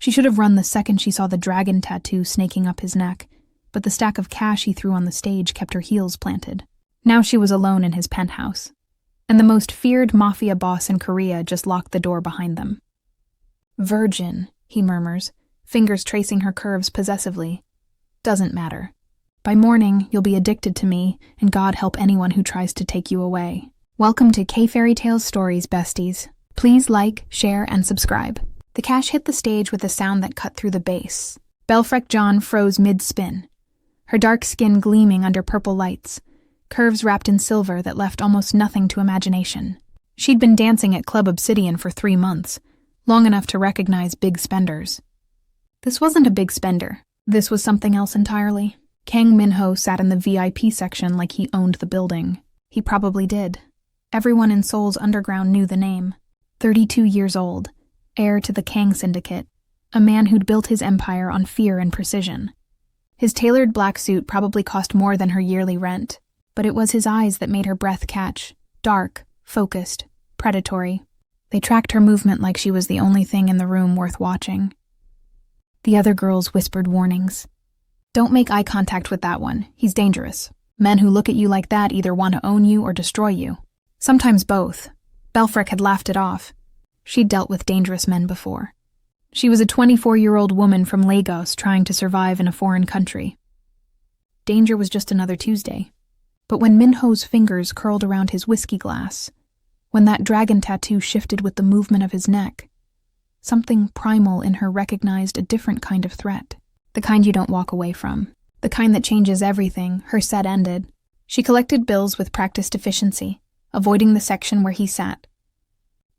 She should have run the second she saw the dragon tattoo snaking up his neck, but the stack of cash he threw on the stage kept her heels planted. Now she was alone in his penthouse, and the most feared Mafia boss in Korea just locked the door behind them. "Virgin," he murmurs, fingers tracing her curves possessively. "Doesn't matter. By morning, you'll be addicted to me, and God help anyone who tries to take you away." Welcome to K-fairytales stories, besties. Please like, share, and subscribe. The cash hit the stage with a sound that cut through the bass. AfroKorean froze mid-spin, her dark skin gleaming under purple lights, curves wrapped in silver that left almost nothing to imagination. She'd been dancing at Club Obsidian for 3 months, long enough to recognize big spenders. This wasn't a big spender. This was something else entirely. Kang Min-ho sat in the VIP section like he owned the building. He probably did. Everyone in Seoul's underground knew the name. 32 years old, heir to the Kang Syndicate, a man who'd built his empire on fear and precision. His tailored black suit probably cost more than her yearly rent, but it was his eyes that made her breath catch. Dark, focused, predatory. They tracked her movement like she was the only thing in the room worth watching. The other girls whispered warnings. "Don't make eye contact with that one. He's dangerous. Men who look at you like that either want to own you or destroy you. Sometimes both." Belfrick had laughed it off. She'd dealt with dangerous men before. She was a 24-year-old woman from Lagos trying to survive in a foreign country. Danger was just another Tuesday. But when Min-ho's fingers curled around his whiskey glass, when that dragon tattoo shifted with the movement of his neck, something primal in her recognized a different kind of threat. The kind you don't walk away from. The kind that changes everything. Her set ended. She collected bills with practiced efficiency, avoiding the section where he sat.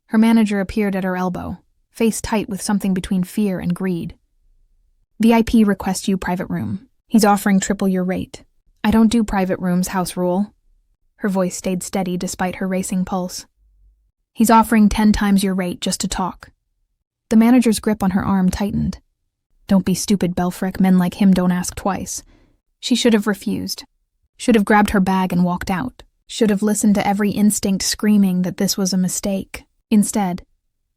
Her manager appeared at her elbow, face tight with something between fear and greed. "VIP requests you private room. He's offering triple your rate." "I don't do private rooms, house rule." Her voice stayed steady despite her racing pulse. "He's offering 10 times your rate just to talk." The manager's grip on her arm tightened. "Don't be stupid, Belfrick. Men like him don't ask twice." She should have refused. Should have grabbed her bag and walked out. Should have listened to every instinct screaming that this was a mistake. Instead,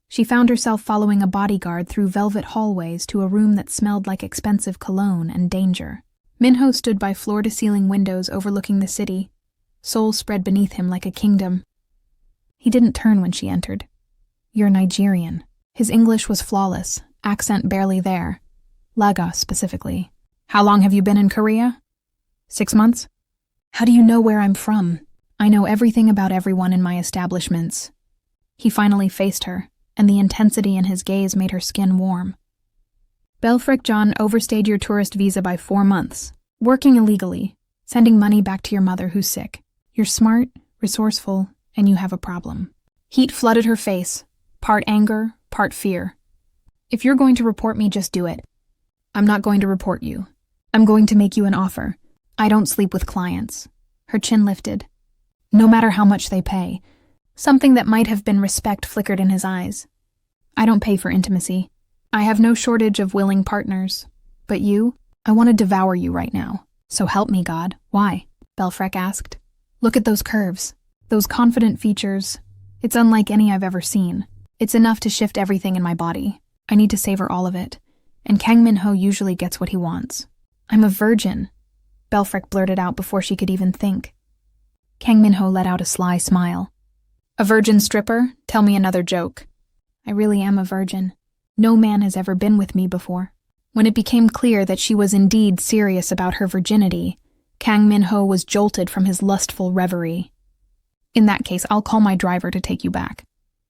she found herself following a bodyguard through velvet hallways to a room that smelled like expensive cologne and danger. Min-ho stood by floor-to-ceiling windows overlooking the city, Seoul spread beneath him like a kingdom. He didn't turn when she entered. "You're Nigerian." His English was flawless, accent barely there. Lagos, specifically. "How long have you been in Korea?" 6 months. "How do you know where I'm from?" "I know everything about everyone in my establishments." He finally faced her, and the intensity in his gaze made her skin warm. "AfroKorean overstayed your tourist visa by 4 months, working illegally, sending money back to your mother who's sick. You're smart, resourceful, and you have a problem." Heat flooded her face, part anger, part fear. "If you're going to report me, just do it." "I'm not going to report you. I'm going to make you an offer. I don't sleep with clients." Her chin lifted. "No matter how much they pay." Something that might have been respect flickered in his eyes. "I don't pay for intimacy. I have no shortage of willing partners. But you? I want to devour you right now. So help me, God." "Why?" Belfrick asked. "Look at those curves. Those confident features. It's unlike any I've ever seen. It's enough to shift everything in my body. I need to savor all of it. And Kang Min-ho usually gets what he wants." "I'm a virgin," Belfrick blurted out before she could even think. Kang Min-ho let out a sly smile. "A virgin stripper? Tell me another joke." "I really am a virgin. No man has ever been with me before." When it became clear that she was indeed serious about her virginity, Kang Min-ho was jolted from his lustful reverie. "In that case, I'll call my driver to take you back.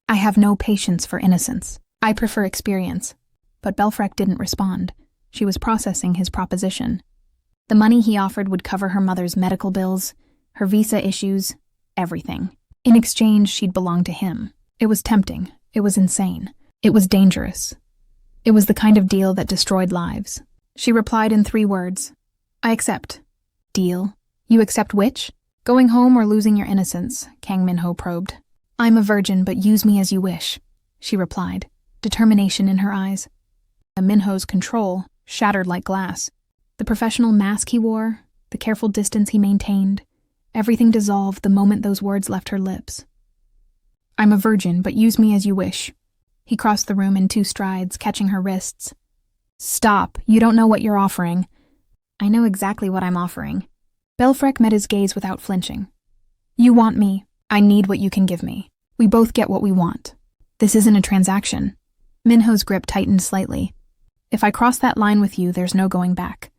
I have no patience for innocence. I prefer experience." But Belfrick didn't respond. She was processing his proposition. The money he offered would cover her mother's medical bills, her visa issues, everything. In exchange, she'd belong to him. It was tempting. It was insane. It was dangerous. It was the kind of deal that destroyed lives. She replied in 3 words. "I accept." "Deal? You accept which? Going home or losing your innocence?" Kang Min-ho probed. "I'm a virgin, but use me as you wish," she replied, determination in her eyes. Min-ho's control shattered like glass. The professional mask he wore, the careful distance he maintained, everything dissolved the moment those words left her lips. "I'm a virgin, but use me as you wish." He crossed the room in 2 strides, catching her wrists. Stop. You don't know what you're offering. I know exactly what I'm offering. Belfrek met his gaze without flinching. You want me. I need what you can give me. We both get what we want. This isn't a transaction. Minho's grip tightened slightly. If I cross that line with you, there's no going back.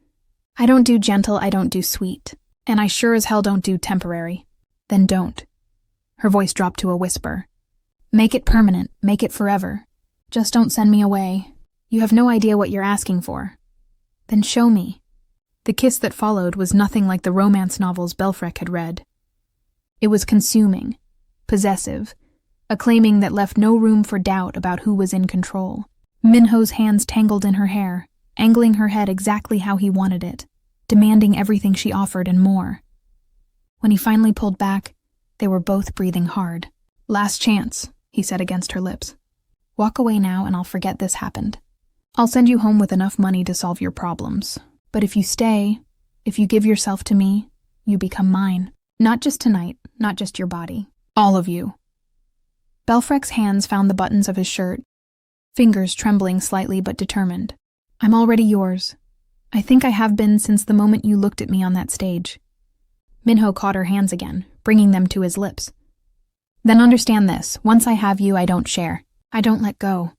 I don't do gentle, I don't do sweet. And I sure as hell don't do temporary. Then don't. Her voice dropped to a whisper. Make it permanent, make it forever. Just don't send me away. You have no idea what you're asking for. Then show me. The kiss that followed was nothing like the romance novels Belfrek had read. It was consuming, possessive, a claiming that left no room for doubt about who was in control. Minho's hands tangled in her hair, angling her head exactly how he wanted it, demanding everything she offered and more. When he finally pulled back, they were both breathing hard. Last chance, he said against her lips. Walk away now and I'll forget this happened. I'll send you home with enough money to solve your problems. But if you stay, if you give yourself to me, you become mine. Not just tonight, not just your body. All of you. Belfrek's hands found the buttons of his shirt, fingers trembling slightly but determined. I'm already yours. I think I have been since the moment you looked at me on that stage. Minho caught her hands again, bringing them to his lips. Then understand this, once I have you, I don't share. I don't let go.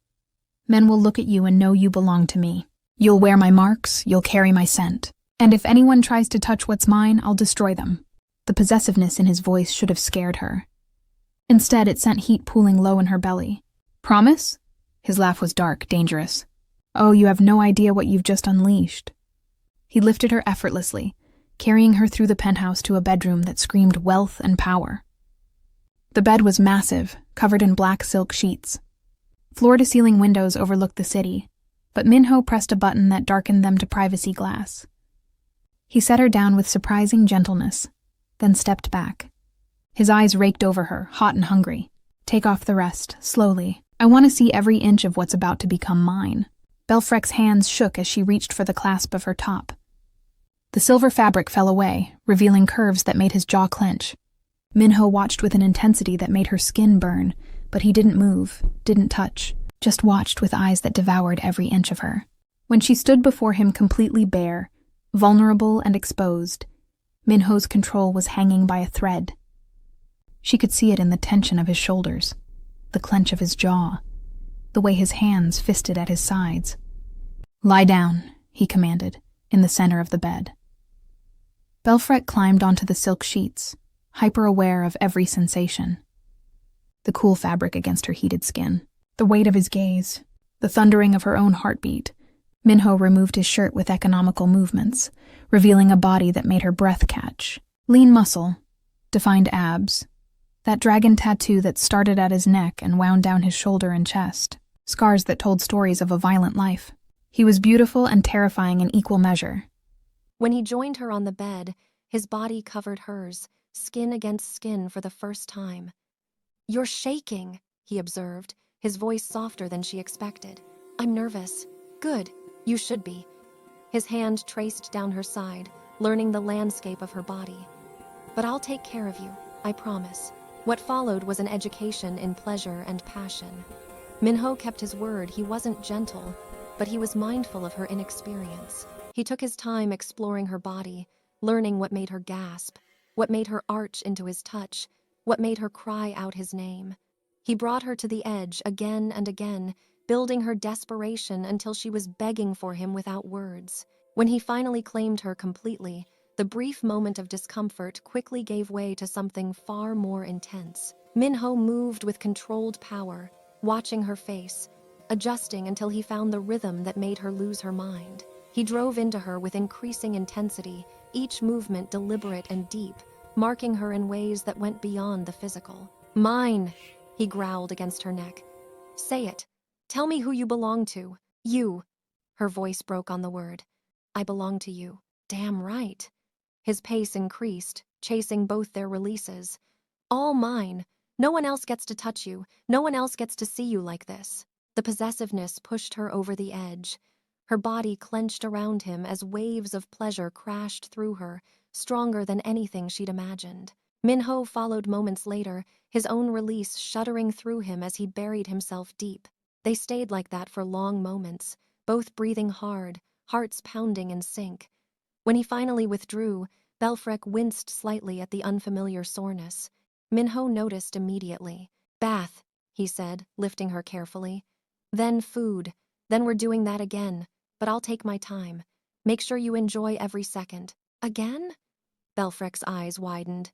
Men will look at you and know you belong to me. You'll wear my marks, you'll carry my scent. And if anyone tries to touch what's mine, I'll destroy them. The possessiveness in his voice should have scared her. Instead, it sent heat pooling low in her belly. Promise? His laugh was dark, dangerous. Oh, you have no idea what you've just unleashed. He lifted her effortlessly, carrying her through the penthouse to a bedroom that screamed wealth and power. The bed was massive, covered in black silk sheets. Floor-to-ceiling windows overlooked the city, but Minho pressed a button that darkened them to privacy glass. He set her down with surprising gentleness, then stepped back. His eyes raked over her, hot and hungry. Take off the rest, slowly. I want to see every inch of what's about to become mine. Belfrek's hands shook as she reached for the clasp of her top. The silver fabric fell away, revealing curves that made his jaw clench. Minho watched with an intensity that made her skin burn, but he didn't move, didn't touch, just watched with eyes that devoured every inch of her. When she stood before him completely bare, vulnerable and exposed, Minho's control was hanging by a thread. She could see it in the tension of his shoulders, the clench of his jaw, the way his hands fisted at his sides. Lie down, he commanded, in the center of the bed. Belfrek climbed onto the silk sheets, hyper-aware of every sensation. The cool fabric against her heated skin, the weight of his gaze, the thundering of her own heartbeat. Minho removed his shirt with economical movements, revealing a body that made her breath catch. Lean muscle, defined abs, that dragon tattoo that started at his neck and wound down his shoulder and chest, scars that told stories of a violent life. He was beautiful and terrifying in equal measure. When he joined her on the bed, his body covered hers, skin against skin for the first time. You're shaking, he observed, his voice softer than she expected. I'm nervous. Good, you should be. His hand traced down her side, learning the landscape of her body. But I'll take care of you, I promise. What followed was an education in pleasure and passion. Minho kept his word. He wasn't gentle, but he was mindful of her inexperience. He took his time exploring her body, learning what made her gasp, what made her arch into his touch, what made her cry out his name. He brought her to the edge again and again, building her desperation until she was begging for him without words. When he finally claimed her completely, the brief moment of discomfort quickly gave way to something far more intense. Minho moved with controlled power, watching her face, adjusting until he found the rhythm that made her lose her mind. He drove into her with increasing intensity, each movement deliberate and deep, marking her in ways that went beyond the physical. Mine, he growled against her neck. Say it. Tell me who you belong to. You. Her voice broke on the word. I belong to you. Damn right. His pace increased, chasing both their releases. All mine. No one else gets to touch you. No one else gets to see you like this. The possessiveness pushed her over the edge. Her body clenched around him as waves of pleasure crashed through her, stronger than anything she'd imagined. Minho followed moments later, his own release shuddering through him as he buried himself deep. They stayed like that for long moments, both breathing hard, hearts pounding in sync. When he finally withdrew, Belfrek winced slightly at the unfamiliar soreness. Minho noticed immediately. "Bath," he said, lifting her carefully. "Then food. Then we're doing that again. But I'll take my time. Make sure you enjoy every second." "Again?" Belfrek's eyes widened.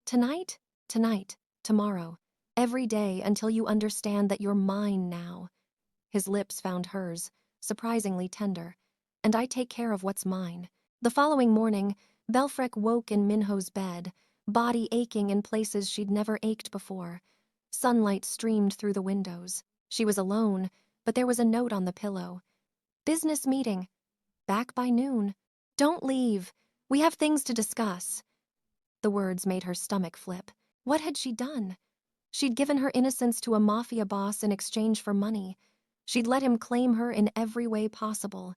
"Tonight? Tonight. Tomorrow. Every day until you understand that you're mine now." His lips found hers, surprisingly tender. "And I take care of what's mine." The following morning, Belfrek woke in Minho's bed, body aching in places she'd never ached before. Sunlight streamed through the windows. She was alone, but there was a note on the pillow. "Business meeting. Back by noon. Don't leave. We have things to discuss." The words made her stomach flip. What had she done? She'd given her innocence to a mafia boss in exchange for money. She'd let him claim her in every way possible.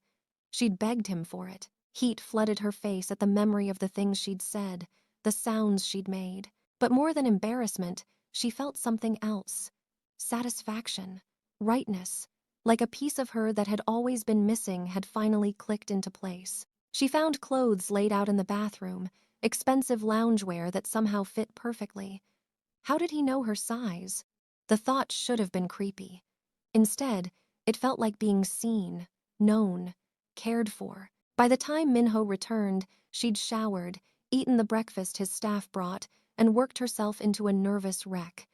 She'd begged him for it. Heat flooded her face at the memory of the things she'd said, the sounds she'd made. But more than embarrassment, she felt something else. Satisfaction. Rightness. Like a piece of her that had always been missing had finally clicked into place. She found clothes laid out in the bathroom, expensive loungewear that somehow fit perfectly. How did he know her size? The thought should have been creepy. Instead, it felt like being seen, known, cared for. By the time Minho returned, she'd showered, eaten the breakfast his staff brought, and worked herself into a nervous wreck.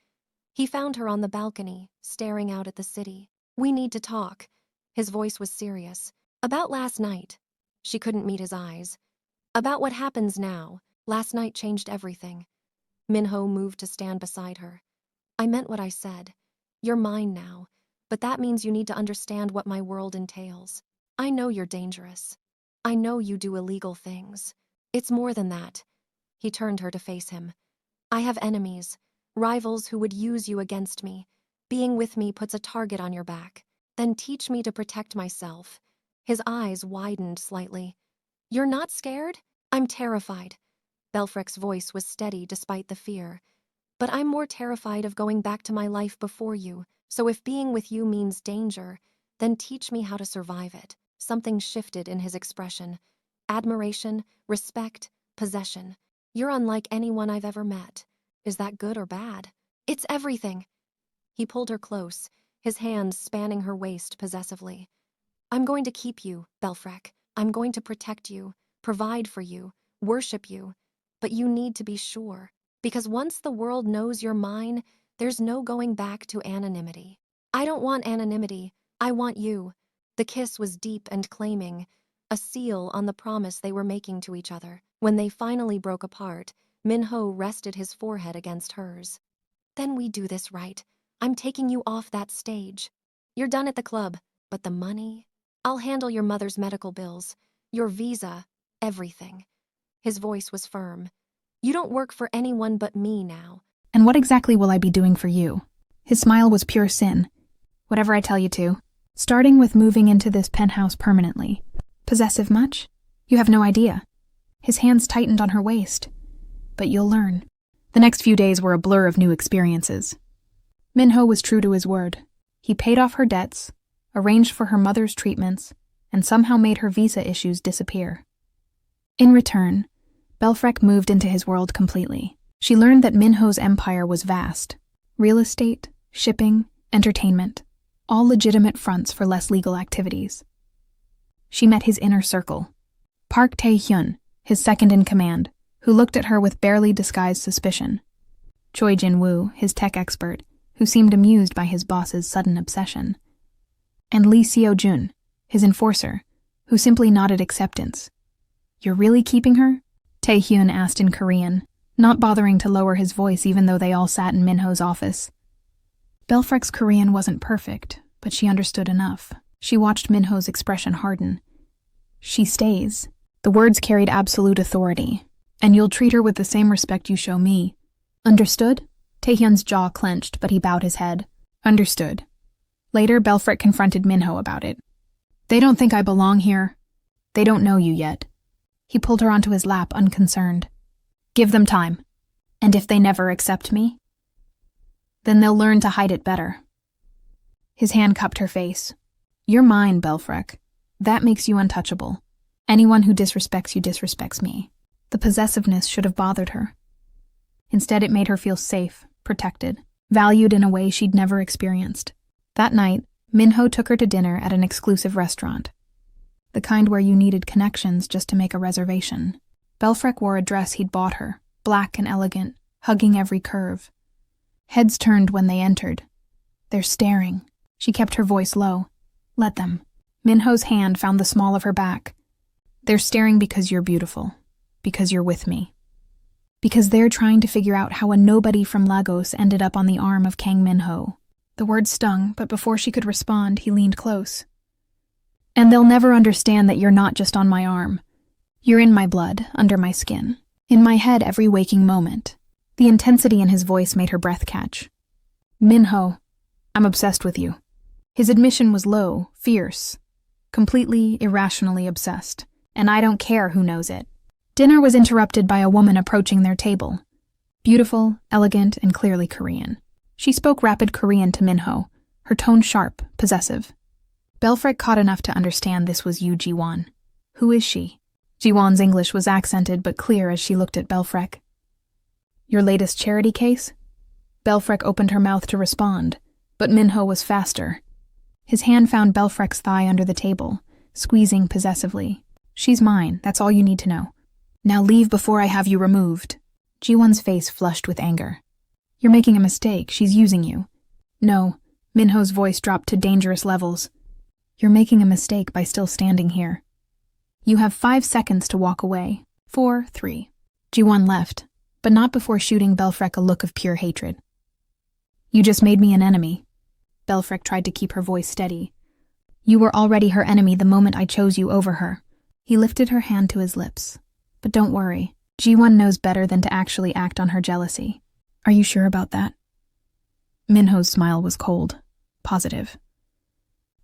He found her on the balcony, staring out at the city. "We need to talk." His voice was serious. "About last night." She couldn't meet his eyes. "About what happens now. Last night changed everything." Minho moved to stand beside her. "I meant what I said. You're mine now, but that means you need to understand what my world entails. I know you're dangerous. I know you do illegal things. It's more than that." He turned her to face him. "I have enemies, rivals who would use you against me. Being with me puts a target on your back. Then teach me to protect myself." His eyes widened slightly. "You're not scared?" "I'm terrified." Belfrek's voice was steady despite the fear. "But I'm more terrified of going back to my life before you. So if being with you means danger, then teach me how to survive it." Something shifted in his expression. Admiration, respect, possession. "You're unlike anyone I've ever met." Is that good or bad? "It's everything." He pulled her close, his hands spanning her waist possessively. "I'm going to keep you, Belfrek. I'm going to protect you, provide for you, worship you. But you need to be sure. Because once the world knows you're mine, there's no going back to anonymity." "I don't want anonymity. I want you." The kiss was deep and claiming, a seal on the promise they were making to each other. When they finally broke apart, Minho rested his forehead against hers. "Then we do this right. I'm taking you off that stage. You're done at the club, but the money? I'll handle your mother's medical bills, your visa, everything." His voice was firm. "You don't work for anyone but me now." "And what exactly will I be doing for you?" His smile was pure sin. "Whatever I tell you to. Starting with moving into this penthouse permanently. Possessive much? You have no idea." His hands tightened on her waist. "But you'll learn." The next few days were a blur of new experiences. Minho was true to his word. He paid off her debts, arranged for her mother's treatments, and somehow made her visa issues disappear. In return, Belfrek moved into his world completely. She learned that Minho's empire was vast. Real estate, shipping, entertainment, all legitimate fronts for less legal activities. She met his inner circle. Park Tae-hyun, his second-in-command, who looked at her with barely disguised suspicion. Choi Jin-woo, his tech expert, who seemed amused by his boss's sudden obsession. And Lee Seo-jun, his enforcer, who simply nodded acceptance. "You're really keeping her?" Tae-hyun asked in Korean, not bothering to lower his voice even though they all sat in Minho's office. Belfrek's Korean wasn't perfect, but she understood enough. She watched Minho's expression harden. "She stays." The words carried absolute authority. "And you'll treat her with the same respect you show me. Understood?" Taehyun's jaw clenched, but he bowed his head. "Understood." Later, Belfrek confronted Minho about it. "They don't think I belong here. They don't know you yet." He pulled her onto his lap, unconcerned. "Give them time. And if they never accept me, then they'll learn to hide it better." His hand cupped her face. "You're mine, Belfrek. That makes you untouchable. Anyone who disrespects you disrespects me. The possessiveness should have bothered her. Instead, it made her feel safe, protected, valued in a way she'd never experienced. That night, Minho took her to dinner at an exclusive restaurant. The kind where you needed connections just to make a reservation. Belfrek wore a dress he'd bought her, black and elegant, hugging every curve. Heads turned when they entered. They're staring. She kept her voice low. Let them. Minho's hand found the small of her back. They're staring because you're beautiful. Because you're with me. Because they're trying to figure out how a nobody from Lagos ended up on the arm of Kang Minho. The word stung, but before she could respond, he leaned close. And they'll never understand that you're not just on my arm. You're in my blood, under my skin. In my head every waking moment. The intensity in his voice made her breath catch. Minho, I'm obsessed with you. His admission was low, fierce, completely, irrationally obsessed. And I don't care who knows it. Dinner was interrupted by a woman approaching their table. Beautiful, elegant, and clearly Korean. She spoke rapid Korean to Minho, her tone sharp, possessive. Belfrek caught enough to understand this was Yu Jiwon. Who is she? Jiwon's English was accented but clear as she looked at Belfrek. Your latest charity case? Belfrek opened her mouth to respond, but Minho was faster. His hand found Belfrek's thigh under the table, squeezing possessively. She's mine, that's all you need to know. Now leave before I have you removed. Jiwon's face flushed with anger. You're making a mistake, she's using you. No, Minho's voice dropped to dangerous levels. You're making a mistake by still standing here. You have 5 seconds to walk away. 4, 3. Jiwon left, but not before shooting Belfrek a look of pure hatred. You just made me an enemy. Belfrek tried to keep her voice steady. You were already her enemy the moment I chose you over her. He lifted her hand to his lips. But don't worry, Jiwon knows better than to actually act on her jealousy. Are you sure about that? Minho's smile was cold, positive.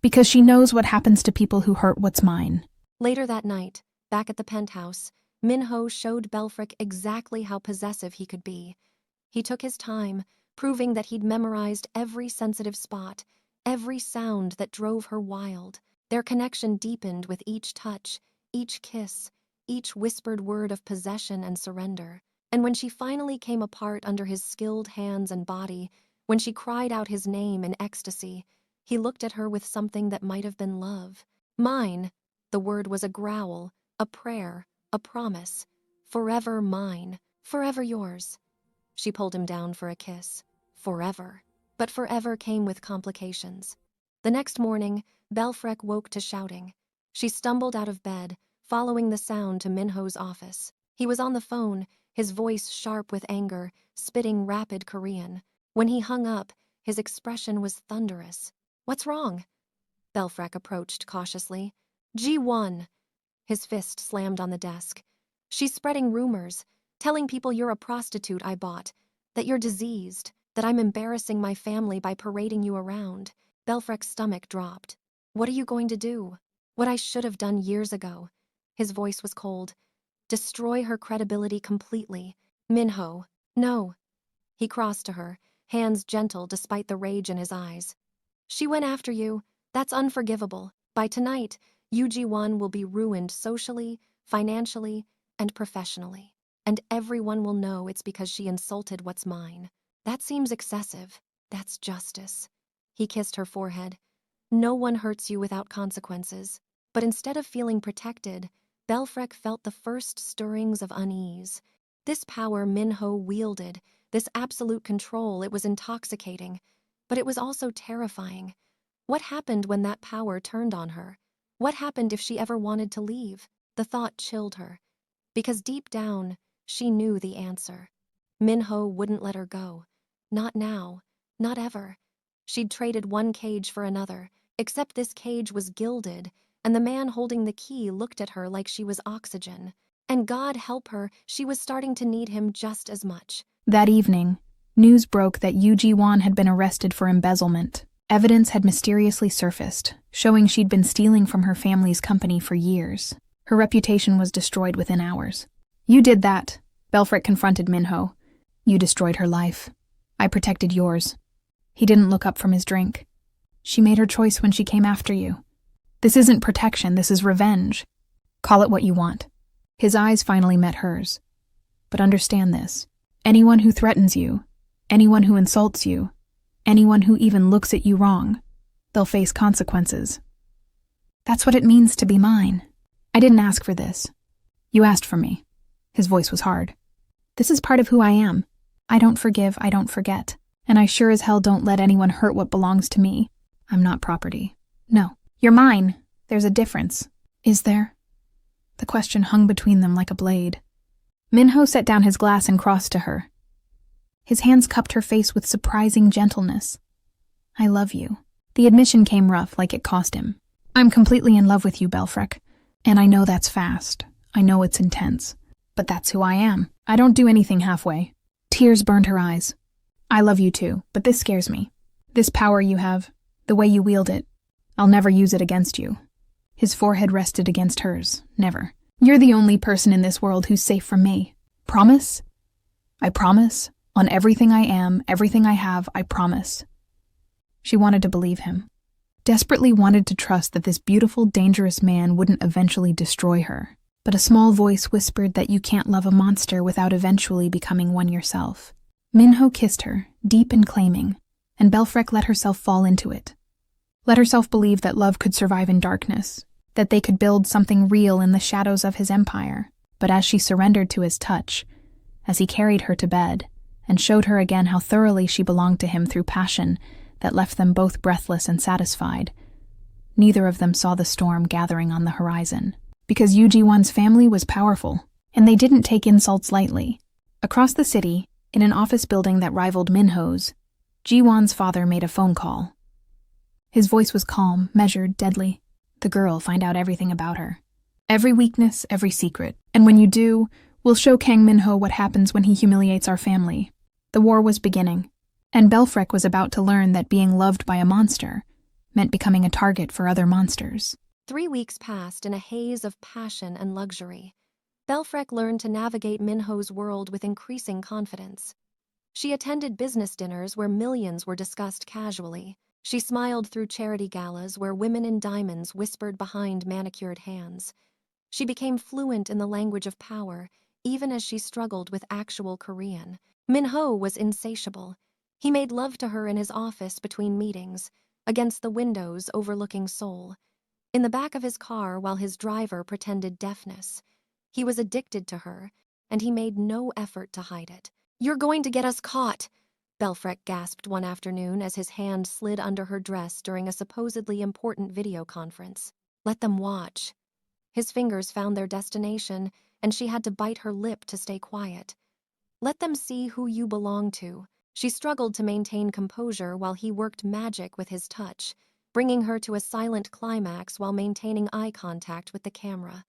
Because she knows what happens to people who hurt what's mine. Later that night, back at the penthouse, Minho showed Belfrek exactly how possessive he could be. He took his time, proving that he'd memorized every sensitive spot, every sound that drove her wild. Their connection deepened with each touch, each kiss, each whispered word of possession and surrender. And when she finally came apart under his skilled hands and body, when she cried out his name in ecstasy, he looked at her with something that might have been love. Mine. The word was a growl, a prayer, a promise. Forever mine, forever yours. She pulled him down for a kiss. Forever. But forever came with complications. The next morning, Belfrek woke to shouting. She stumbled out of bed, following the sound to Minho's office. He was on the phone, his voice sharp with anger, spitting rapid Korean. When he hung up, his expression was thunderous. What's wrong? Belfrek approached cautiously. G1. His fist slammed on the desk. She's spreading rumors, telling people you're a prostitute I bought, that you're diseased, that I'm embarrassing my family by parading you around. Belfrek's stomach dropped. What are you going to do? What I should have done years ago. His voice was cold. Destroy her credibility completely. Minho. No. He crossed to her, hands gentle despite the rage in his eyes. She went after you. That's unforgivable. By tonight, UG1 will be ruined socially, financially, and professionally. And everyone will know it's because she insulted what's mine. That seems excessive. That's justice. He kissed her forehead. No one hurts you without consequences. But instead of feeling protected, Belfrek felt the first stirrings of unease. This power Minho wielded, this absolute control, it was intoxicating. But it was also terrifying. What happened when that power turned on her? What happened if she ever wanted to leave? The thought chilled her. Because deep down, she knew the answer. Minho wouldn't let her go. Not now. Not ever. She'd traded one cage for another, except this cage was gilded, and the man holding the key looked at her like she was oxygen. And God help her, she was starting to need him just as much. That evening, news broke that Yu Ji-won had been arrested for embezzlement. Evidence had mysteriously surfaced, showing she'd been stealing from her family's company for years. Her reputation was destroyed within hours. You did that, Belfrek confronted Minho. You destroyed her life. I protected yours. He didn't look up from his drink. She made her choice when she came after you. This isn't protection, this is revenge. Call it what you want. His eyes finally met hers. But understand this. Anyone who threatens you, anyone who insults you, anyone who even looks at you wrong, they'll face consequences. That's what it means to be mine. I didn't ask for this. You asked for me. His voice was hard. This is part of who I am. I don't forgive, I don't forget. And I sure as hell don't let anyone hurt what belongs to me. I'm not property. No, you're mine. There's a difference. Is there? The question hung between them like a blade. Minho set down his glass and crossed to her. His hands cupped her face with surprising gentleness. I love you. The admission came rough, like it cost him. I'm completely in love with you, Belfrek. And I know that's fast. I know it's intense. But that's who I am. I don't do anything halfway. Tears burned her eyes. I love you too, but this scares me. This power you have, the way you wield it, I'll never use it against you. His forehead rested against hers. Never. You're the only person in this world who's safe from me. Promise? I promise. On everything I am, everything I have, I promise. She wanted to believe him. Desperately wanted to trust that this beautiful, dangerous man wouldn't eventually destroy her. But a small voice whispered that you can't love a monster without eventually becoming one yourself. Minho kissed her, deep and claiming, and Belfrek let herself fall into it. Let herself believe that love could survive in darkness, that they could build something real in the shadows of his empire. But as she surrendered to his touch, as he carried her to bed, and showed her again how thoroughly she belonged to him through passion that left them both breathless and satisfied, neither of them saw the storm gathering on the horizon. Because Yu Ji-won's family was powerful, and they didn't take insults lightly. Across the city, in an office building that rivaled Minho's, Ji-won's father made a phone call. His voice was calm, measured, deadly. The girl, find out everything about her. Every weakness, every secret. And when you do, we'll show Kang Minho what happens when he humiliates our family. The war was beginning, and Belfrek was about to learn that being loved by a monster meant becoming a target for other monsters. 3 weeks passed in a haze of passion and luxury. Belfrek learned to navigate Minho's world with increasing confidence. She attended business dinners where millions were discussed casually. She smiled through charity galas where women in diamonds whispered behind manicured hands. She became fluent in the language of power, even as she struggled with actual Korean. Minho was insatiable. He made love to her in his office between meetings, against the windows overlooking Seoul. In the back of his car while his driver pretended deafness. He was addicted to her, and he made no effort to hide it. "You're going to get us caught," Belfrek gasped one afternoon as his hand slid under her dress during a supposedly important video conference. Let them watch. His fingers found their destination, and she had to bite her lip to stay quiet. Let them see who you belong to. She struggled to maintain composure while he worked magic with his touch, bringing her to a silent climax while maintaining eye contact with the camera.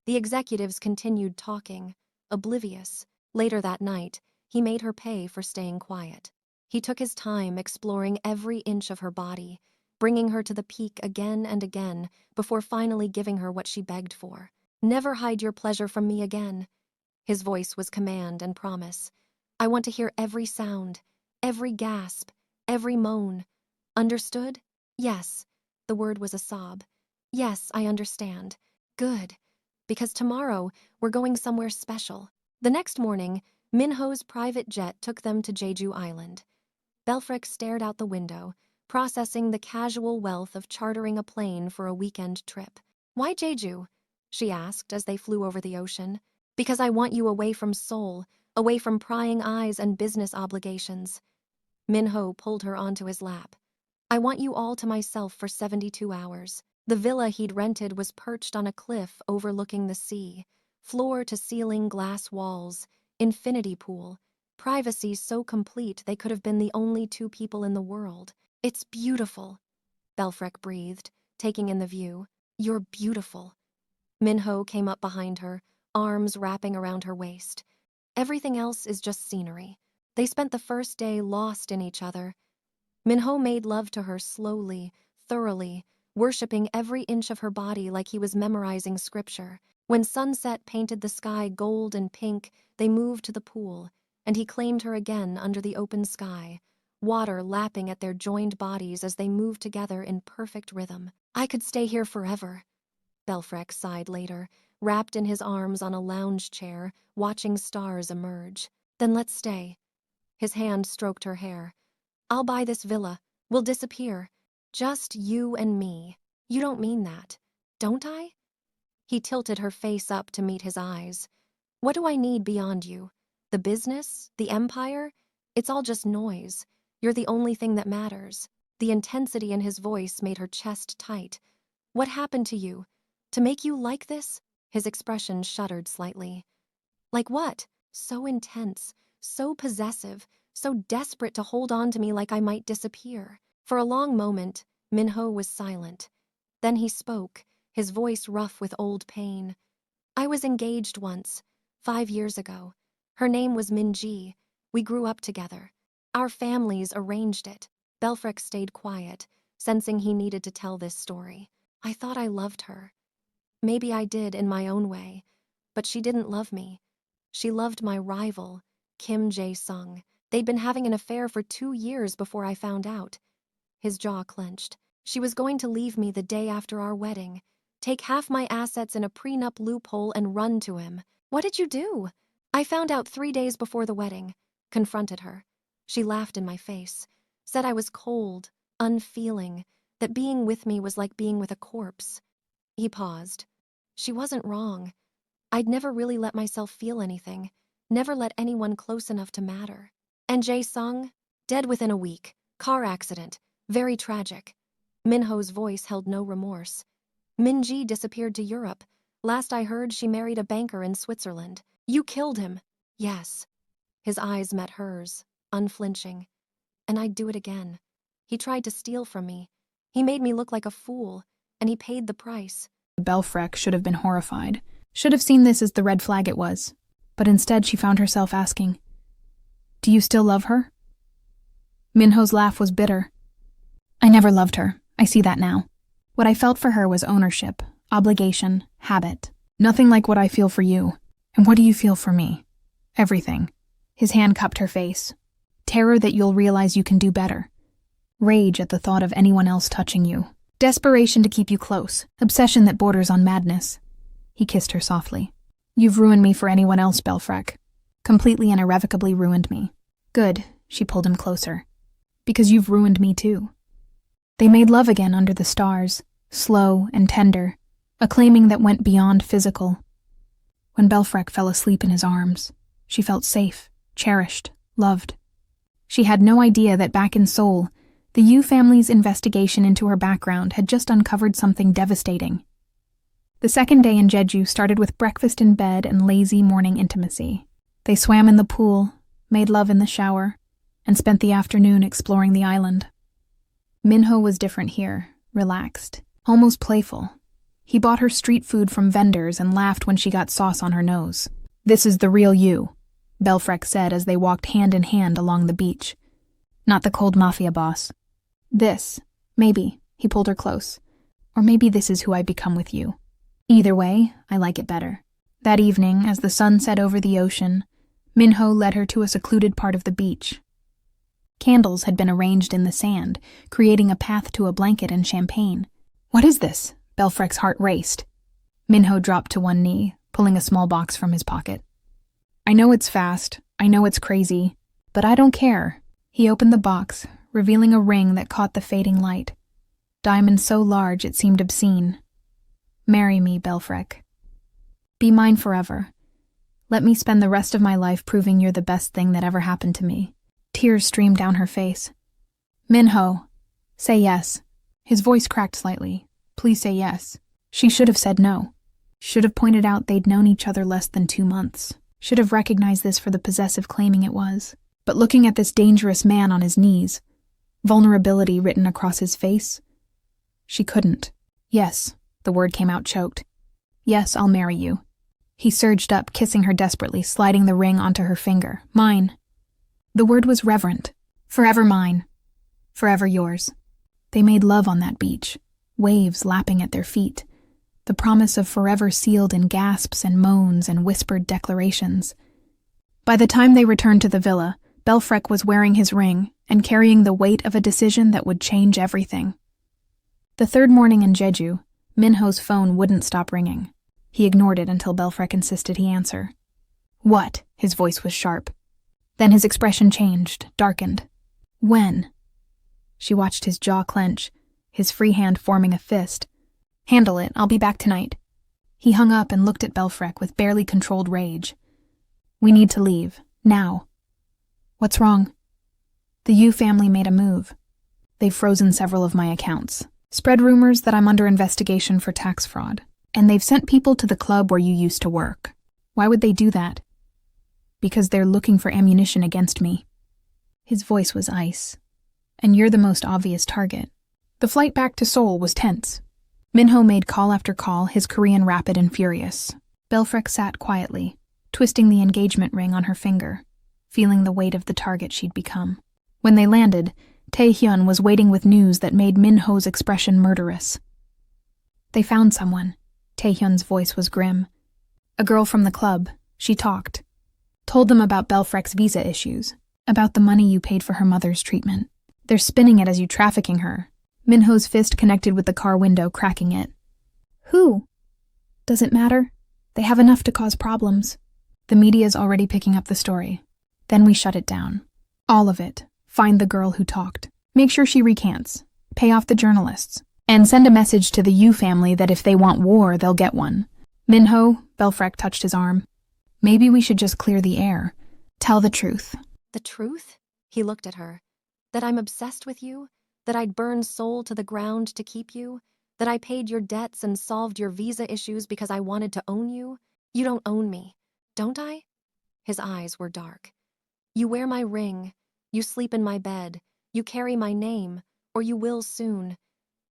The executives continued talking, oblivious. Later that night, he made her pay for staying quiet. He took his time exploring every inch of her body, bringing her to the peak again and again before finally giving her what she begged for. "Never hide your pleasure from me again." His voice was command and promise. "I want to hear every sound, every gasp, every moan. Understood?" "Yes." The word was a sob. "Yes, I understand." "Good. Because tomorrow, we're going somewhere special." The next morning, Minho's private jet took them to Jeju Island. Belfrek stared out the window, processing the casual wealth of chartering a plane for a weekend trip. "Why Jeju?" she asked as they flew over the ocean. "Because I want you away from Seoul, away from prying eyes and business obligations." Minho pulled her onto his lap. "I want you all to myself for 72 hours. The villa he'd rented was perched on a cliff overlooking the sea, floor-to-ceiling glass walls, infinity pool, privacy so complete they could have been the only two people in the world. "It's beautiful," Belfrek breathed, taking in the view. "You're beautiful." Minho came up behind her, arms wrapping around her waist. "Everything else is just scenery." They spent the first day lost in each other. Minho made love to her slowly, thoroughly, worshipping every inch of her body like he was memorizing scripture. When sunset painted the sky gold and pink, they moved to the pool, and he claimed her again under the open sky, water lapping at their joined bodies as they moved together in perfect rhythm. I could stay here forever, Belfrek sighed later, wrapped in his arms on a lounge chair, watching stars emerge. Then let's stay. His hand stroked her hair. I'll buy this villa. We'll disappear. Just you and me. You don't mean that, don't I? He tilted her face up to meet his eyes. What do I need beyond you? The business? The empire? It's all just noise. You're the only thing that matters. The intensity in his voice made her chest tight. What happened to you? To make you like this? His expression shuddered slightly. Like what? So intense, so possessive, so desperate to hold on to me like I might disappear. For a long moment, Minho was silent. Then he spoke, his voice rough with old pain. I was engaged once, 5 years ago. Her name was Minji. We grew up together. Our families arranged it. Belfrek stayed quiet, sensing he needed to tell this story. I thought I loved her. Maybe I did in my own way, but she didn't love me. She loved my rival, Kim Jae-sung. They'd been having an affair for 2 years before I found out. His jaw clenched. She was going to leave me the day after our wedding, take half my assets in a prenup loophole and run to him. What did you do? I found out 3 days before the wedding, confronted her. She laughed in my face, said I was cold, unfeeling, that being with me was like being with a corpse. He paused. She wasn't wrong. I'd never really let myself feel anything, never let anyone close enough to matter. And Jae-sung? Dead within a week. Car accident. Very tragic. Minho's voice held no remorse. Minji disappeared to Europe. Last I heard, she married a banker in Switzerland. You killed him. Yes. His eyes met hers, unflinching. And I'd do it again. He tried to steal from me. He made me look like a fool, and he paid the price. Belfrek should have been horrified, should have seen this as the red flag it was. But instead she found herself asking, "Do you still love her?" Minho's laugh was bitter. "I never loved her. I see that now. What I felt for her was ownership, obligation, habit. Nothing like what I feel for you. And what do you feel for me? Everything." His hand cupped her face. Terror that you'll realize you can do better. Rage at the thought of anyone else touching you. Desperation to keep you close. Obsession that borders on madness. He kissed her softly. "You've ruined me for anyone else, Belfrek. Completely and irrevocably ruined me." "Good," she pulled him closer. "Because you've ruined me too." They made love again under the stars, slow and tender, a claiming that went beyond physical. When Belfrek fell asleep in his arms, she felt safe, cherished, loved. She had no idea that back in Seoul, the Yu family's investigation into her background had just uncovered something devastating. The second day in Jeju started with breakfast in bed and lazy morning intimacy. They swam in the pool, made love in the shower, and spent the afternoon exploring the island. Minho was different here, relaxed, almost playful. He bought her street food from vendors and laughed when she got sauce on her nose. "This is the real you," Belfrek said as they walked hand in hand along the beach. "Not the cold Mafia boss. This, maybe," he pulled her close. "Or maybe this is who I become with you. Either way, I like it better." That evening, as the sun set over the ocean, Minho led her to a secluded part of the beach. Candles had been arranged in the sand, creating a path to a blanket and champagne. "What is this?" Belfrek's heart raced. Minho dropped to one knee, pulling a small box from his pocket. "I know it's fast, I know it's crazy, but I don't care." He opened the box, revealing a ring that caught the fading light. Diamond so large it seemed obscene. "Marry me, Belfrek. Be mine forever. Let me spend the rest of my life proving you're the best thing that ever happened to me." Tears streamed down her face. "Minho, say yes." His voice cracked slightly. "Please say yes." She should have said no. Should have pointed out they'd known each other less than 2 months. Should have recognized this for the possessive claiming it was. But looking at this dangerous man on his knees, vulnerability written across his face, she couldn't. "Yes," the word came out choked. "Yes, I'll marry you." He surged up, kissing her desperately, sliding the ring onto her finger. "Mine." The word was reverent. "Forever mine. Forever yours." They made love on that beach, waves lapping at their feet, the promise of forever sealed in gasps and moans and whispered declarations. By the time they returned to the villa, Belfrek was wearing his ring and carrying the weight of a decision that would change everything. The third morning in Jeju, Minho's phone wouldn't stop ringing. He ignored it until Belfrek insisted he answer. "What?" His voice was sharp. Then his expression changed, darkened. "When?" She watched his jaw clench, his free hand forming a fist. "Handle it, I'll be back tonight." He hung up and looked at Belfrek with barely controlled rage. "We need to leave, now." "What's wrong?" "The Yu family made a move. They've frozen several of my accounts, spread rumors that I'm under investigation for tax fraud, and they've sent people to the club where you used to work." "Why would they do that?" "Because they're looking for ammunition against me." His voice was ice. "And you're the most obvious target." The flight back to Seoul was tense. Minho made call after call, his Korean rapid and furious. Belfrek sat quietly, twisting the engagement ring on her finger, feeling the weight of the target she'd become. When they landed, Taehyun was waiting with news that made Minho's expression murderous. "They found someone." Taehyun's voice was grim. "A girl from the club. She talked. Told them about Belfrek's visa issues, about the money you paid for her mother's treatment. They're spinning it as you trafficking her." Minho's fist connected with the car window, cracking it. "Who?" "Does it matter? They have enough to cause problems. The media's already picking up the story. Then we shut it down. All of it. Find the girl who talked. Make sure she recants. Pay off the journalists. And send a message to the Yu family that if they want war, they'll get one." "Minho," Belfrek touched his arm. "Maybe we should just clear the air. Tell the truth." "The truth?" He looked at her. "That I'm obsessed with you? That I'd burn Seoul to the ground to keep you? That I paid your debts and solved your visa issues because I wanted to own you? You don't own me, don't I?" His eyes were dark. "You wear my ring. You sleep in my bed. You carry my name, or you will soon.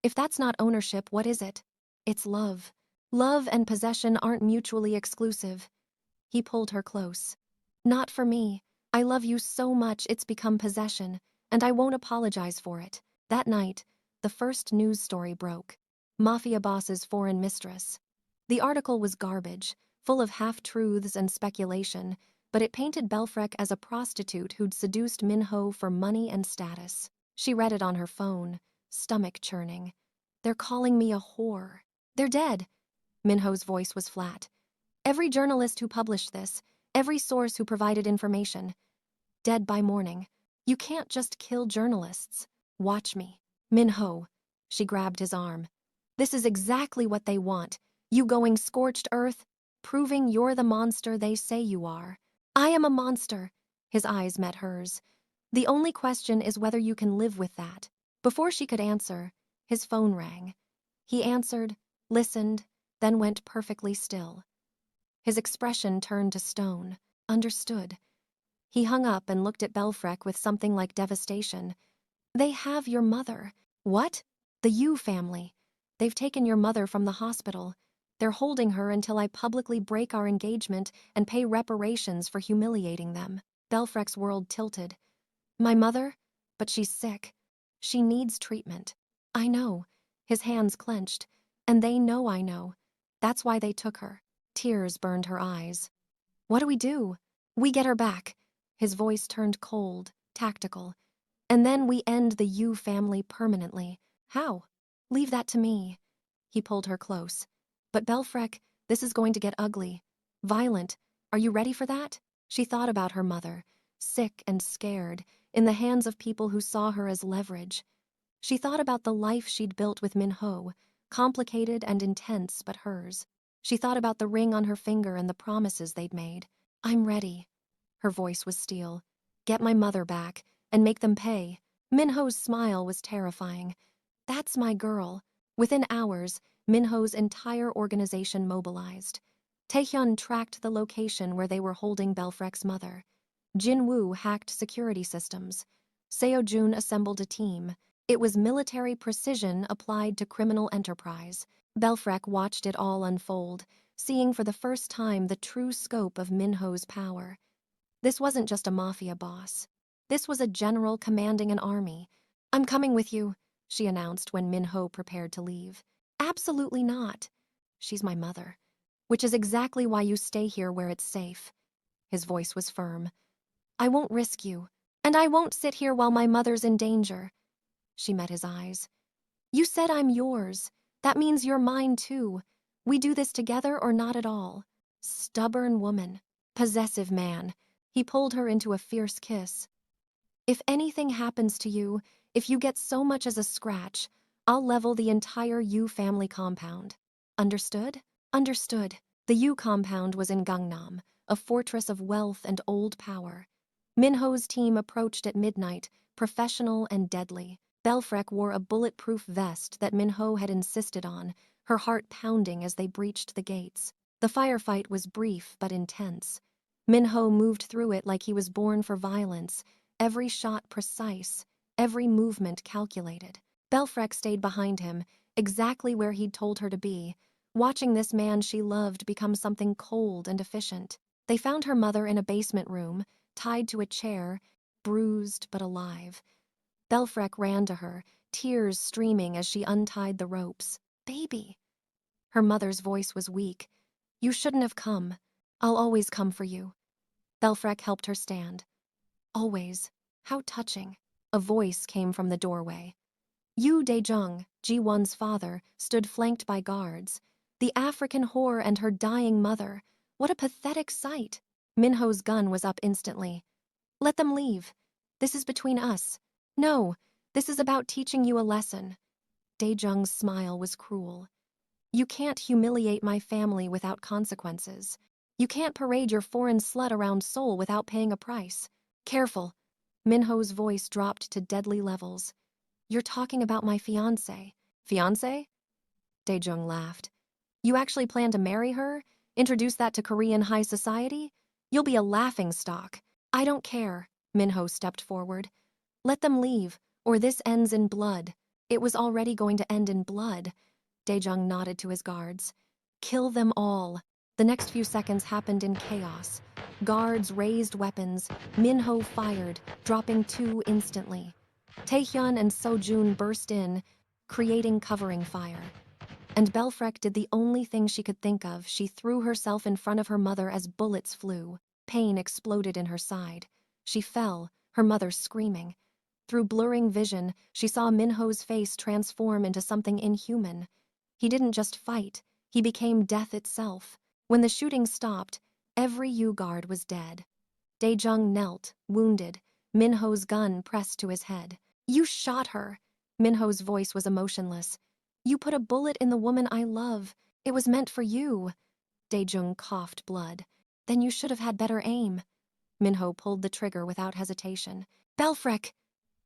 If that's not ownership, what is it? It's love. Love and possession aren't mutually exclusive." He pulled her close. "Not for me. I love you so much it's become possession, and I won't apologize for it." That night, the first news story broke. Mafia boss's foreign mistress. The article was garbage, full of half-truths and speculation, but it painted Belfrek as a prostitute who'd seduced Minho for money and status. She read it on her phone, stomach churning. "They're calling me a whore. They're dead." Minho's voice was flat. "Every journalist who published this, every source who provided information. Dead by morning. You can't just kill journalists. Watch me." "Minho." She grabbed his arm. "This is exactly what they want. You going scorched earth, proving you're the monster they say you are." "I am a monster." His eyes met hers. "The only question is whether you can live with that." Before she could answer, his phone rang. He answered, listened, then went perfectly still. His expression turned to stone. Understood. He hung up and looked at Belfrek with something like devastation. "They have your mother." "What?" "The Yu family. They've taken your mother from the hospital. They're holding her until I publicly break our engagement and pay reparations for humiliating them." Belfrek's world tilted. "My mother? But she's sick. She needs treatment." "I know." His hands clenched. "And they know I know. That's why they took her." Tears burned her eyes. "What do we do?" "We get her back." His voice turned cold, tactical. "And then we end the Yu family permanently." "How?" "Leave that to me." He pulled her close. "But Belfrek, this is going to get ugly. Violent. Are you ready for that?" She thought about her mother, sick and scared, in the hands of people who saw her as leverage. She thought about the life she'd built with Minho, complicated and intense but hers. She thought about the ring on her finger and the promises they'd made. "I'm ready." Her voice was steel. "Get my mother back, and make them pay." Minho's smile was terrifying. "That's my girl." Within hours, Minho's entire organization mobilized. Taehyun tracked the location where they were holding Belfrek's mother. Jin-woo hacked security systems. Seo-jun assembled a team. It was military precision applied to criminal enterprise. Belfrek watched it all unfold, seeing for the first time the true scope of Minho's power. This wasn't just a mafia boss. This was a general commanding an army. "I'm coming with you," she announced when Minho prepared to leave. "Absolutely not." "She's my mother. Which is exactly why you stay here where it's safe." His voice was firm. "I won't risk you." And I won't sit here while my mother's in danger. She met his eyes. You said I'm yours. That means you're mine too. We do this together or not at all. Stubborn woman. Possessive man. He pulled her into a fierce kiss. If anything happens to you, if you get so much as a scratch, I'll level the entire Yu family compound. Understood? Understood. The Yu compound was in Gangnam, a fortress of wealth and old power. Minho's team approached at midnight, professional and deadly. Belfrek wore a bulletproof vest that Minho had insisted on, her heart pounding as they breached the gates. The firefight was brief but intense. Minho moved through it like he was born for violence, every shot precise, every movement calculated. Belfrek stayed behind him, exactly where he'd told her to be, watching this man she loved become something cold and efficient. They found her mother in a basement room, tied to a chair, bruised but alive. Belfrek ran to her, tears streaming as she untied the ropes. Baby. Her mother's voice was weak. You shouldn't have come. I'll always come for you. Belfrek helped her stand. Always. How touching. A voice came from the doorway. Yu Daejung, Ji-won's father, stood flanked by guards. The African whore and her dying mother. What a pathetic sight. Minho's gun was up instantly. Let them leave. This is between us. No, this is about teaching you a lesson. Daejung's smile was cruel. You can't humiliate my family without consequences. You can't parade your foreign slut around Seoul without paying a price. Careful. Minho's voice dropped to deadly levels. You're talking about my fiancé. Fiancé? Daejung laughed. You actually plan to marry her? Introduce that to Korean high society? You'll be a laughingstock. I don't care. Minho stepped forward. Let them leave, or this ends in blood. It was already going to end in blood. Daejung nodded to his guards. Kill them all. The next few seconds happened in chaos. Guards raised weapons. Minho fired, dropping 2 instantly. Taehyun and Sojun burst in, creating covering fire. And Belfrek did the only thing she could think of. She threw herself in front of her mother as bullets flew. Pain exploded in her side. She fell, her mother screaming. Through blurring vision, she saw Minho's face transform into something inhuman. He didn't just fight, he became death itself. When the shooting stopped, every U-guard was dead. Daejung knelt, wounded, Minho's gun pressed to his head. You shot her. Minho's voice was emotionless. You put a bullet in the woman I love. It was meant for you. Daejung coughed blood. Then you should have had better aim. Minho pulled the trigger without hesitation. Belfrek!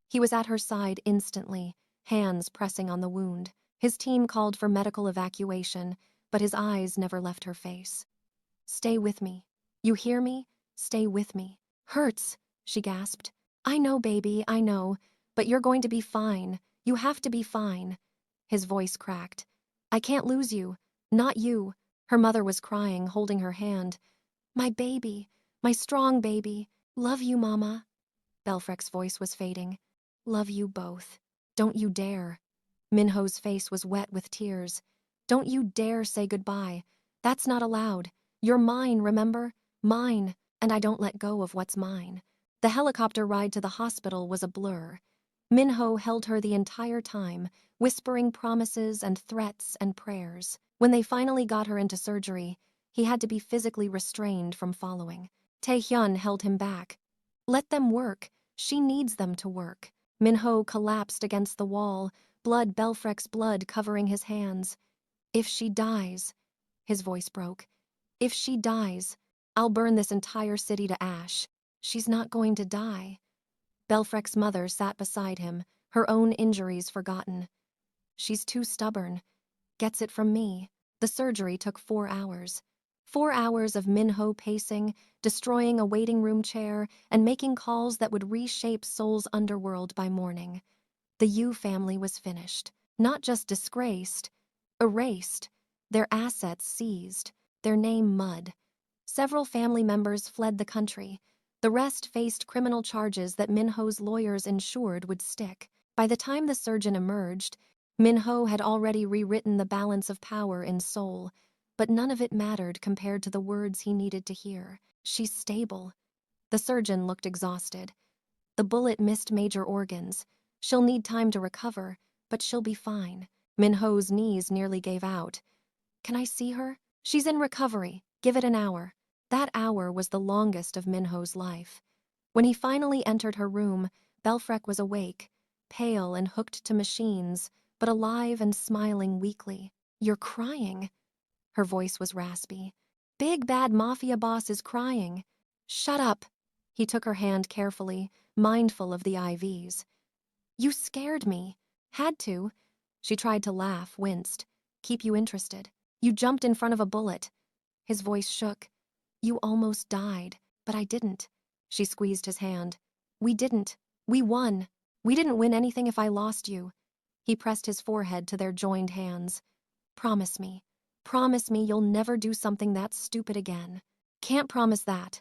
He was at her side instantly, hands pressing on the wound. His team called for medical evacuation, but his eyes never left her face. Stay with me. You hear me? Stay with me. Hurts, she gasped. I know, baby, I know, but you're going to be fine. You have to be fine. His voice cracked. I can't lose you. Not you. Her mother was crying, holding her hand. My baby, my strong baby. Love you, Mama. Belfrek's voice was fading. Love you both. Don't you dare. Minho's face was wet with tears. Don't you dare say goodbye. That's not allowed. You're mine, remember? Mine, and I don't let go of what's mine. The helicopter ride to the hospital was a blur. Minho held her the entire time, whispering promises and threats and prayers. When they finally got her into surgery, he had to be physically restrained from following. Taehyun held him back. Let them work. She needs them to work. Minho collapsed against the wall, Belfrek's blood covering his hands. If she dies, his voice broke. If she dies, I'll burn this entire city to ash. She's not going to die. Belfrek's mother sat beside him, her own injuries forgotten. She's too stubborn. Gets it from me. The surgery took 4 hours. 4 hours of Minho pacing, destroying a waiting room chair, and making calls that would reshape Seoul's underworld by morning. The Yu family was finished. Not just disgraced, erased. Their assets seized. Their name mud. Several family members fled the country. The rest faced criminal charges that Minho's lawyers ensured would stick. By the time the surgeon emerged, Minho had already rewritten the balance of power in Seoul, but none of it mattered compared to the words he needed to hear. She's stable. The surgeon looked exhausted. The bullet missed major organs. She'll need time to recover, but she'll be fine. Minho's knees nearly gave out. Can I see her? She's in recovery. Give it an hour. That hour was the longest of Minho's life. When he finally entered her room, Belfrek was awake, pale and hooked to machines, but alive and smiling weakly. You're crying. Her voice was raspy. Big bad Mafia boss is crying. Shut up. He took her hand carefully, mindful of the IVs. You scared me. Had to. She tried to laugh, winced. Keep you interested. You jumped in front of a bullet. His voice shook. You almost died, but I didn't. She squeezed his hand. We didn't. We won. We didn't win anything if I lost you. He pressed his forehead to their joined hands. Promise me. Promise me you'll never do something that stupid again. Can't promise that.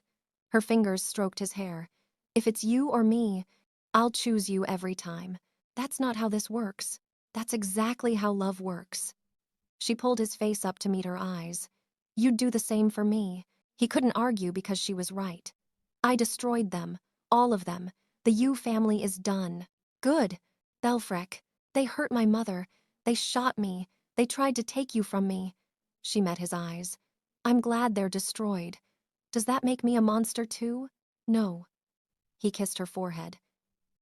Her fingers stroked his hair. If it's you or me, I'll choose you every time. That's not how this works. That's exactly how love works. She pulled his face up to meet her eyes. You'd do the same for me. He couldn't argue because she was right. I destroyed them. All of them. The Yu family is done. Good. Belfrek. They hurt my mother. They shot me. They tried to take you from me. She met his eyes. I'm glad they're destroyed. Does that make me a monster too? No. He kissed her forehead.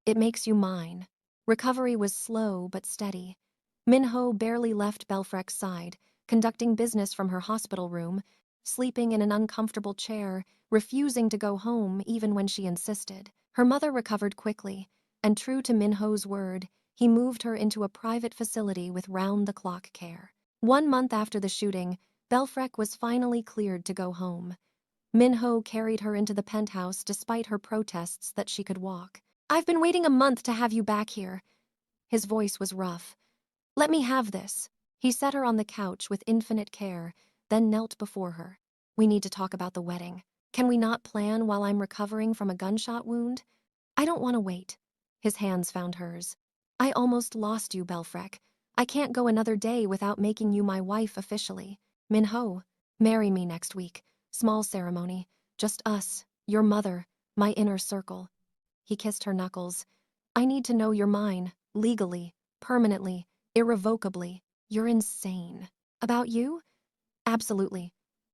It makes you mine. Recovery was slow but steady. Minho barely left Belfrek's side, conducting business from her hospital room, sleeping in an uncomfortable chair, refusing to go home even when she insisted. Her mother recovered quickly, and true to Minho's word, he moved her into a private facility with round-the-clock care. 1 month after the shooting, Belfrek was finally cleared to go home. Minho carried her into the penthouse despite her protests that she could walk. I've been waiting a month to have you back here. His voice was rough. Let me have this. He set her on the couch with infinite care, then knelt before her. We need to talk about the wedding. Can we not plan while I'm recovering from a gunshot wound? I don't want to wait. His hands found hers. I almost lost you, Belfrek. I can't go another day without making you my wife officially. Minho, marry me next week. Small ceremony. Just us, your mother, my inner circle. He kissed her knuckles. I need to know you're mine, legally, permanently, irrevocably. You're insane. About you? Absolutely.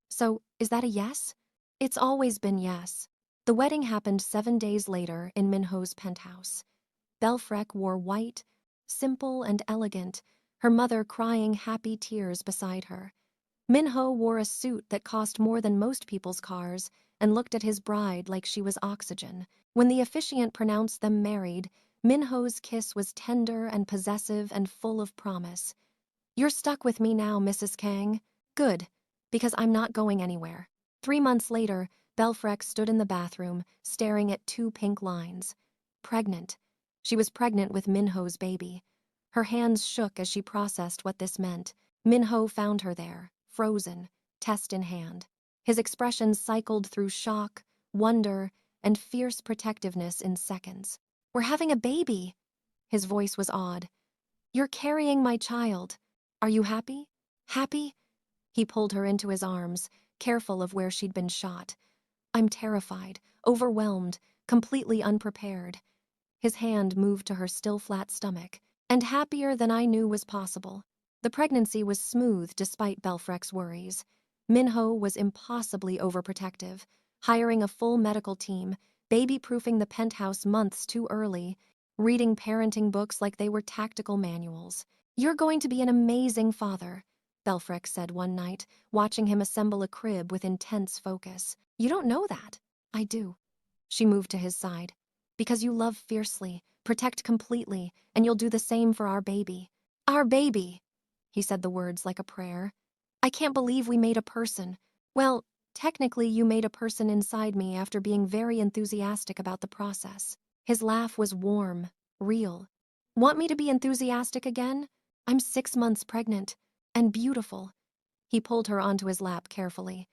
So, is that a yes? It's always been yes. The wedding happened 7 days later in Minho's penthouse. Belfrek wore white, simple and elegant, her mother crying happy tears beside her. Minho wore a suit that cost more than most people's cars and looked at his bride like she was oxygen. When the officiant pronounced them married, Minho's kiss was tender and possessive and full of promise. You're stuck with me now, Mrs. Kang. Good, because I'm not going anywhere. 3 months later, Belfrek stood in the bathroom, staring at 2 pink lines. Pregnant. She was pregnant with Minho's baby. Her hands shook as she processed what this meant. Minho found her there, frozen, test in hand. His expressions cycled through shock, wonder, and fierce protectiveness in seconds. We're having a baby. His voice was awed. You're carrying my child. Are you happy? Happy? He pulled her into his arms, careful of where she'd been shot. I'm terrified, overwhelmed, completely unprepared. His hand moved to her still flat stomach, and happier than I knew was possible. The pregnancy was smooth despite Belfrek's worries. Minho was impossibly overprotective, hiring a full medical team, baby-proofing the penthouse months too early, reading parenting books like they were tactical manuals. You're going to be an amazing father, Belfrek said one night, watching him assemble a crib with intense focus. You don't know that. I do. She moved to his side. Because you love fiercely, protect completely, and you'll do the same for our baby. Our baby! He said the words like a prayer. I can't believe we made a person. Well, technically you made a person inside me after being very enthusiastic about the process. His laugh was warm, real. Want me to be enthusiastic again? I'm 6 months pregnant. And beautiful. He pulled her onto his lap carefully.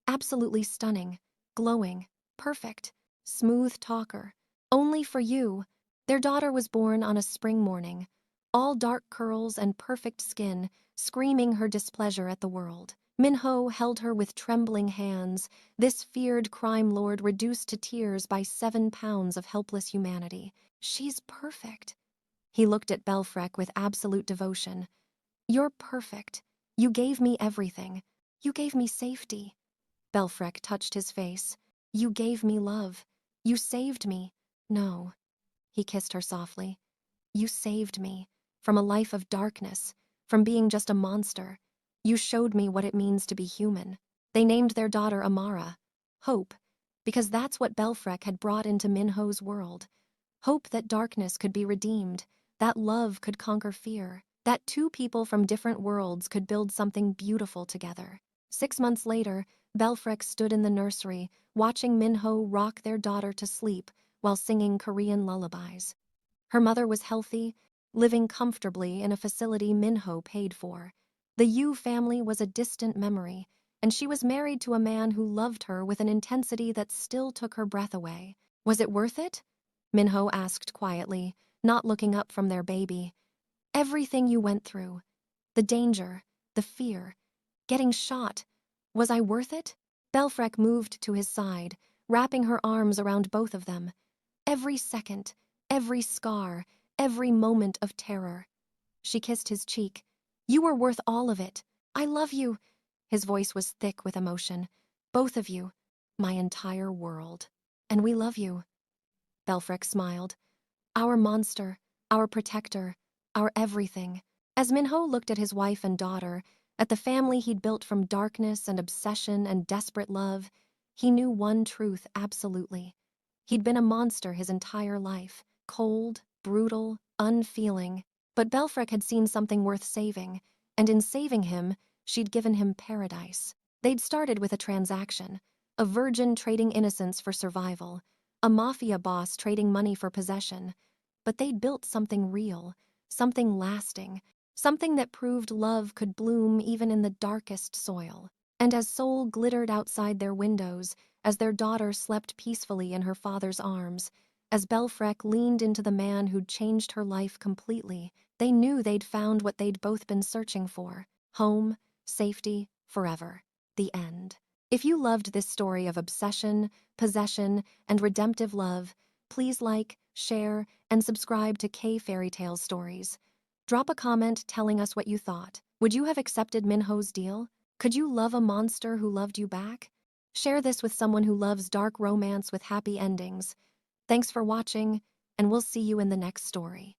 Absolutely stunning, glowing, perfect, smooth talker. Only for you. Their daughter was born on a spring morning, all dark curls and perfect skin, screaming her displeasure at the world. Minho held her with trembling hands, this feared crime lord reduced to tears by 7 pounds of helpless humanity. She's perfect. He looked at Belfrek with absolute devotion. You're perfect. You gave me everything. You gave me safety. Belfrek touched his face. You gave me love. You saved me. No. He kissed her softly. You saved me. From a life of darkness. From being just a monster. You showed me what it means to be human. They named their daughter Amara. Hope. Because that's what Belfrek had brought into Minho's world. Hope that darkness could be redeemed. That love could conquer fear. That two people from different worlds could build something beautiful together. 6 months later, Belfrek stood in the nursery, watching Minho rock their daughter to sleep while singing Korean lullabies. Her mother was healthy, living comfortably in a facility Minho paid for. The Yu family was a distant memory, and she was married to a man who loved her with an intensity that still took her breath away. Was it worth it? Minho asked quietly, not looking up from their baby. Everything you went through, the danger, the fear, getting shot, was I worth it? Belfrek moved to his side, wrapping her arms around both of them. Every second, every scar, every moment of terror. She kissed his cheek. You were worth all of it. I love you. His voice was thick with emotion. Both of you. My entire world. And we love you. Belfrek smiled. Our monster, our protector, our everything. As Minho looked at his wife and daughter, at the family he'd built from darkness and obsession and desperate love, he knew one truth absolutely. He'd been a monster his entire life, cold, brutal, unfeeling. But Belfrek had seen something worth saving, and in saving him, she'd given him paradise. They'd started with a transaction, a virgin trading innocence for survival, a mafia boss trading money for possession. But they'd built something real, something lasting, something that proved love could bloom even in the darkest soil. And as Seoul glittered outside their windows, as their daughter slept peacefully in her father's arms, as Belfrek leaned into the man who'd changed her life completely, they knew they'd found what they'd both been searching for. Home, safety, forever. The end. If you loved this story of obsession, possession, and redemptive love, please like, share, and subscribe to K-fairytales stories. Drop a comment telling us what you thought. Would you have accepted Minho's deal? Could you love a monster who loved you back? Share this with someone who loves dark romance with happy endings. Thanks for watching, and we'll see you in the next story.